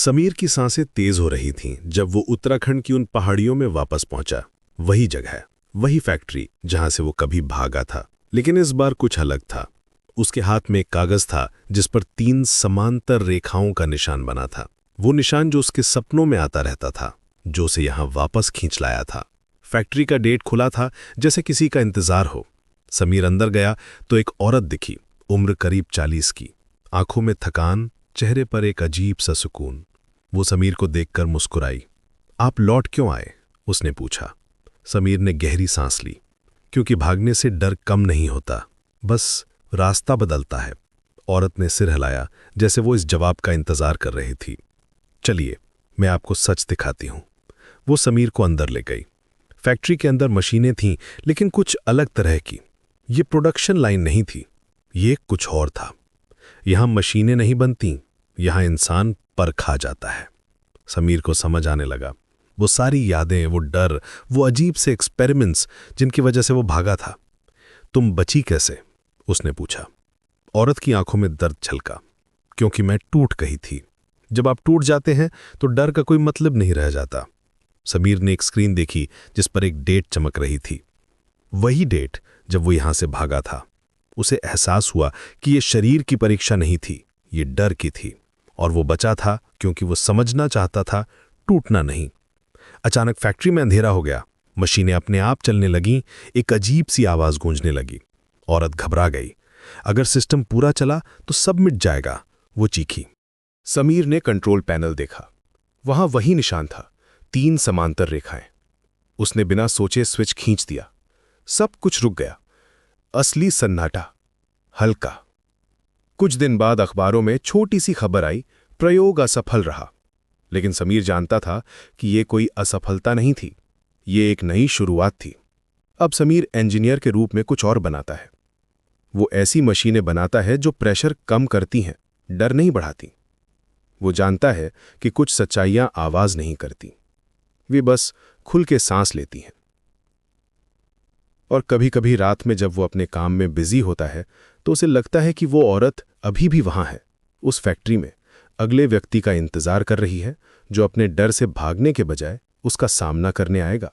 समीर की सांसें तेज हो रही थीं जब वो उत्तराखंड की उन पहाड़ियों में वापस पहुंचा। वही जगह, वही फैक्ट्री जहां से वो कभी भागा था, लेकिन इस बार कुछ अलग था। उसके हाथ में एक कागज था जिस पर 3 समांतर रेखाओं का निशान बना था। वो निशान जो उसके सपनों में आता रहता था, जो उसे यहां वापस खींच लाया था। फैक्ट्री का गेट खुला था, जैसे किसी का इंतजार हो। समीर अंदर गया तो एक औरत दिखी, उम्र करीब 40 की, आंखों में थकान, चेहरे पर एक अजीब सा सुकून। वो समीर को देखकर मुस्कुराई। आप लौट क्यों आए? उसने पूछा। समीर ने गहरी सांस ली, क्योंकि भागने से डर कम नहीं होता, बस रास्ता बदलता है। औरत ने सिर हिलाया, जैसे वो इस जवाब का इंतजार कर रही थी। चलिए, मैं आपको सच दिखाती हूं। वो समीर को अंदर ले गई। फैक्ट्री के अंदर मशीनें थीं, लेकिन कुछ अलग तरह की। ये प्रोडक्शन लाइन नहीं थी, ये कुछ और था। यहां मशीनें नहीं बनती, यहां इंसान परखा जाता है। समीर को समझ आने लगा। वो सारी यादें, वो डर, वो अजीब से एक्सपेरिमेंट्स जिनकी वजह से वो भागा था। तुम बची कैसे? उसने पूछा। औरत की आंखों में दर्द छलका। क्योंकि मैं टूट गई थी। जब आप टूट जाते हैं तो डर का कोई मतलब नहीं रह जाता। समीर ने एक स्क्रीन देखी जिस पर एक डेट चमक रही थी। वही डेट जब वो यहां से भागा था। उसे एहसास हुआ कि ये शरीर की परीक्षा नहीं थी, ये डर की थी। और वो बचा था क्योंकि वो समझना चाहता था, टूटना नहीं। अचानक फैक्ट्री में अंधेरा हो गया। मशीनें अपने आप चलने लगीं। एक अजीब सी आवाज गूंजने लगी। औरत घबरा गई। अगर सिस्टम पूरा चला तो सब मिट जाएगा, वो चीखी। समीर ने कंट्रोल पैनल देखा। वहां वही निशान था, 3 समांतर रेखाएं। उसने बिना सोचे स्विच खींच दिया। सब कुछ रुक गया। असली सन्नाटा, हल्का। कुछ दिन बाद अखबारों में छोटी सी खबर आई, प्रयोग असफल रहा। लेकिन समीर जानता था कि यह कोई असफलता नहीं थी, ये एक नई शुरुआत थी। अब समीर इंजीनियर के रूप में कुछ और बनाता है। वो ऐसी मशीनें बनाता है जो प्रेशर कम करती हैं, डर नहीं बढ़ाती। वो जानता है कि कुछ सच्चाइयां आवाज नहीं करती, वे बस खुल के सांस लेती हैं। और कभी कभी रात में जब वो अपने काम में बिजी होता है तो उसे लगता है कि वो औरत अभी भी वहां है, उस फैक्ट्री में, अगले व्यक्ति का इंतजार कर रही है जो अपने डर से भागने के बजाय उसका सामना करने आएगा।